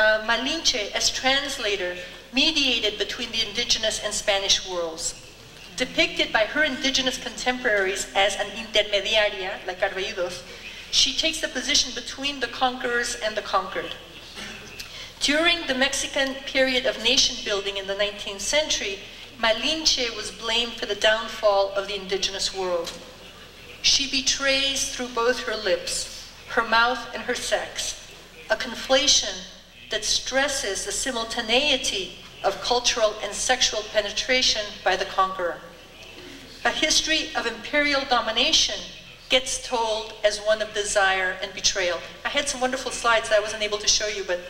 Malinche, as translator, mediated between the indigenous and Spanish worlds. Depicted by her indigenous contemporaries as an intermediaria, like Carballidos, she takes the position between the conquerors and the conquered. During the Mexican period of nation building in the 19th century, Malinche was blamed for the downfall of the indigenous world. She betrays through both her lips, her mouth and her sex, a conflation that stresses the simultaneity of cultural and sexual penetration by the conqueror. A history of imperial domination gets told as one of desire and betrayal. I had some wonderful slides that I wasn't able to show you, but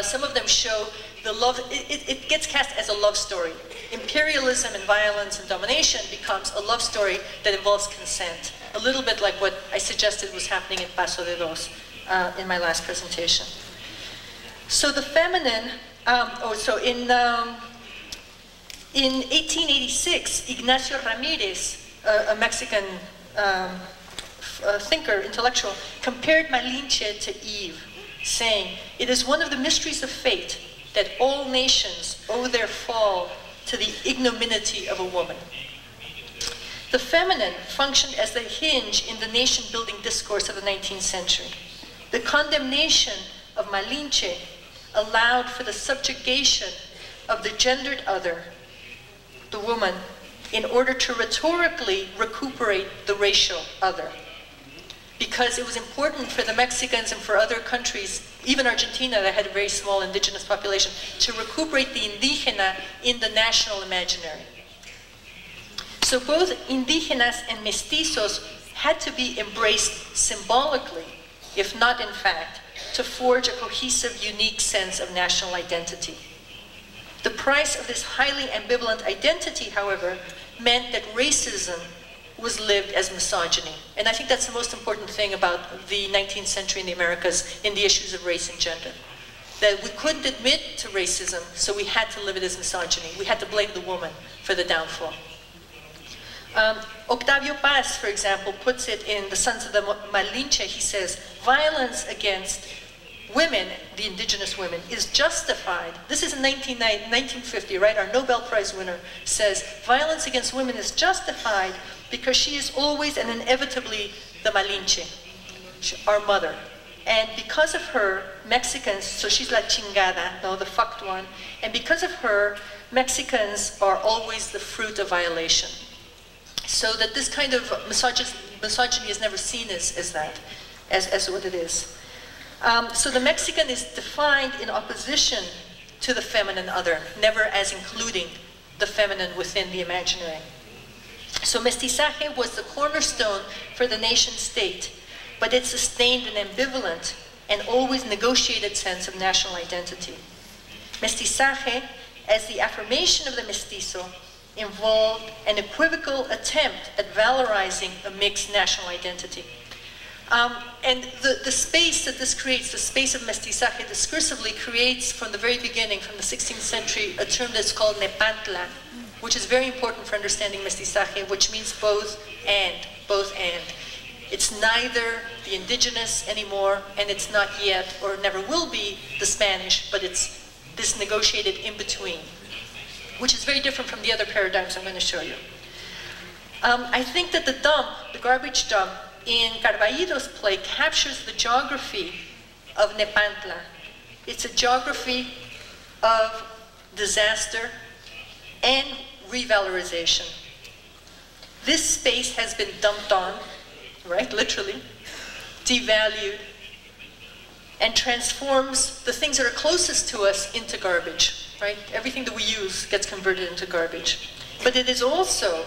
some of them show the love. It gets cast as a love story. Imperialism and violence and domination becomes a love story that involves consent. A little bit like what I suggested was happening in Paso de Dos in my last presentation. So the feminine, in 1886, Ignacio Ramirez, a Mexican thinker, intellectual, compared Malinche to Eve, saying, "It is one of the mysteries of fate that all nations owe their fall to the ignominy of a woman." The feminine functioned as the hinge in the nation-building discourse of the 19th century. The condemnation of Malinche allowed for the subjugation of the gendered other, the woman, in order to rhetorically recuperate the racial other. Because it was important for the Mexicans and for other countries, even Argentina that had a very small indigenous population, to recuperate the indígena in the national imaginary. So both indígenas and mestizos had to be embraced symbolically, if not in fact, to forge a cohesive, unique sense of national identity. The price of this highly ambivalent identity, however, meant that racism was lived as misogyny. And I think that's the most important thing about the 19th century in the Americas in the issues of race and gender. That we couldn't admit to racism, so we had to live it as misogyny. We had to blame the woman for the downfall. Octavio Paz, for example, puts it in The Sons of the Malinche. He says, violence against women, the indigenous women, is justified. This is in 1950, right? Our Nobel Prize winner says, violence against women is justified because she is always and inevitably the Malinche, our mother. And because of her, Mexicans, so she's la chingada, no, the fucked one, and because of her, Mexicans are always the fruit of violation. So that this kind of misogyny is never seen as that, as what it is. So the Mexican is defined in opposition to the feminine other, never as including the feminine within the imaginary. So mestizaje was the cornerstone for the nation state, but it sustained an ambivalent and always negotiated sense of national identity. Mestizaje, as the affirmation of the mestizo, involved an equivocal attempt at valorizing a mixed national identity. And the space that this creates, the space of mestizaje, discursively creates from the very beginning, from the 16th century, a term that's called nepantla, which is very important for understanding mestizaje, which means both and. It's neither the indigenous anymore, and it's not yet, or never will be, the Spanish, but it's this negotiated in-between, which is very different from the other paradigms I'm going to show you. I think that the dump, the garbage dump, in Carballido's play captures the geography of Nepantla. It's a geography of disaster and revalorization. This space has been dumped on, right, literally, devalued, and transforms the things that are closest to us into garbage, right? Everything that we use gets converted into garbage. But it is also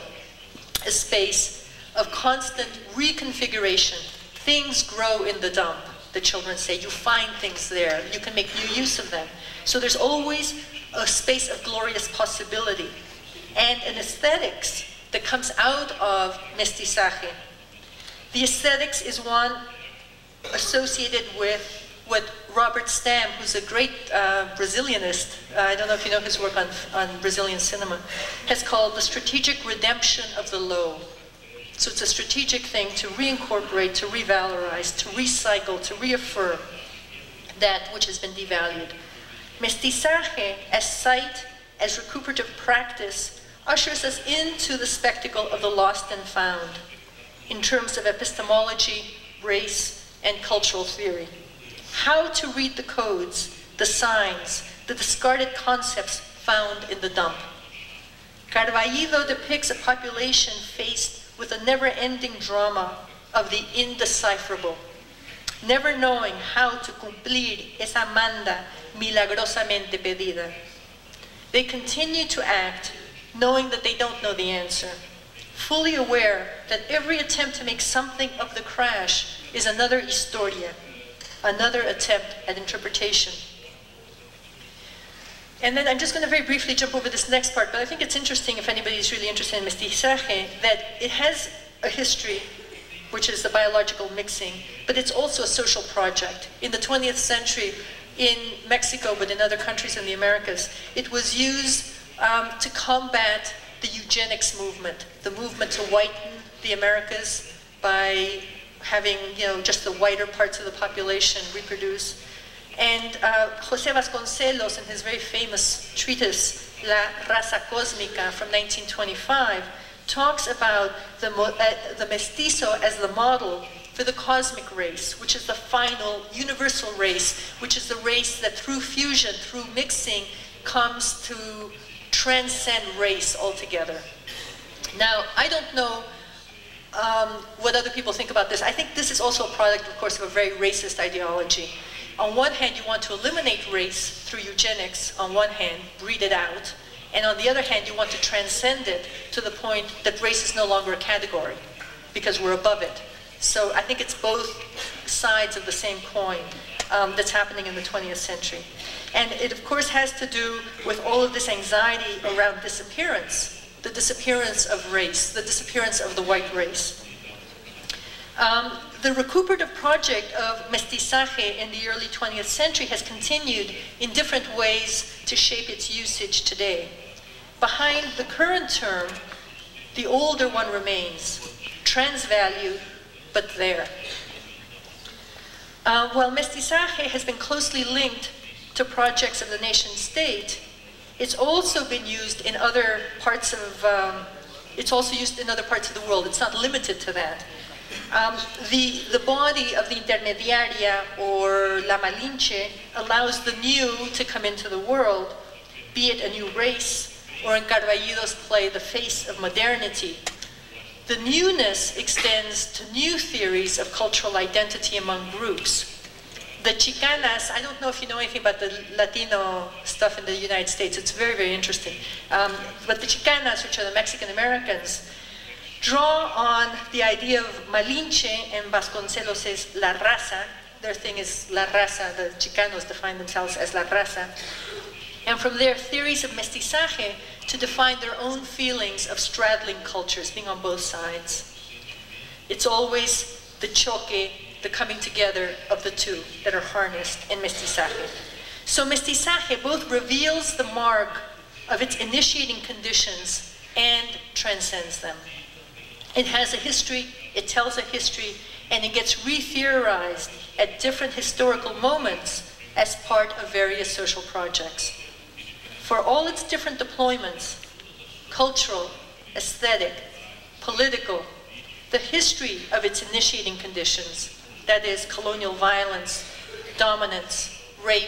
a space of constant reconfiguration. Things grow in the dump, the children say. You find things there. You can make new use of them. So there's always a space of glorious possibility and an aesthetics that comes out of mestizaje. The aesthetics is one associated with what Robert Stam, who's a great Brazilianist, I don't know if you know his work on Brazilian cinema, has called the strategic redemption of the low. So it's a strategic thing to reincorporate, to revalorize, to recycle, to reaffirm. that which has been devalued. Mestizaje, as sight, as recuperative practice, ushers us into the spectacle of the lost and found, in terms of epistemology, race, and cultural theory. How to read the codes, the signs, the discarded concepts found in the dump. Carballido depicts a population faced with a never-ending drama of the indecipherable, never knowing how to cumplir esa manda milagrosamente pedida. They continue to act knowing that they don't know the answer, fully aware that every attempt to make something of the crash is another historia, another attempt at interpretation. And then I'm just going to very briefly jump over this next part, but I think it's interesting, if anybody is really interested in mestizaje, that it has a history, which is the biological mixing, but it's also a social project. In the 20th century, in Mexico, but in other countries in the Americas, it was used to combat the eugenics movement, the movement to whiten the Americas by having, just the whiter parts of the population reproduce. And José Vasconcelos, in his very famous treatise, La Raza Cósmica, from 1925, talks about the mestizo as the model for the cosmic race, which is the final universal race, which is the race that through fusion, through mixing, comes to transcend race altogether. Now, I don't know what other people think about this. I think this is also a product, of course, of a very racist ideology. On one hand, you want to eliminate race through eugenics, on one hand, breed it out, and on the other hand, you want to transcend it to the point that race is no longer a category, because we're above it. So I think it's both sides of the same coin that's happening in the 20th century. And it, of course, has to do with all of this anxiety around disappearance, the disappearance of race, the disappearance of the white race. The recuperative project of mestizaje in the early 20th century has continued in different ways to shape its usage today. Behind the current term, the older one remains, transvalued, but there. While mestizaje has been closely linked to projects of the nation state, it's also been used in other parts of, it's also used in other parts of the world. It's not limited to that. The body of the intermediaria, or la Malinche, allows the new to come into the world, be it a new race, or in Carballido's play, the face of modernity. The newness extends to new theories of cultural identity among groups. The Chicanas, I don't know if you know anything about the Latino stuff in the United States, it's very, very interesting. But the Chicanas, which are the Mexican Americans, draw on the idea of Malinche and Vasconcelos' La Raza. Their thing is La Raza, the Chicanos define themselves as La Raza. And from their theories of mestizaje to define their own feelings of straddling cultures, being on both sides. It's always the choque, the coming together of the two that are harnessed in mestizaje. So mestizaje both reveals the mark of its initiating conditions and transcends them. It has a history, it tells a history, and it gets re-theorized at different historical moments as part of various social projects. For all its different deployments, cultural, aesthetic, political, the history of its initiating conditions, that is colonial violence, dominance, rape,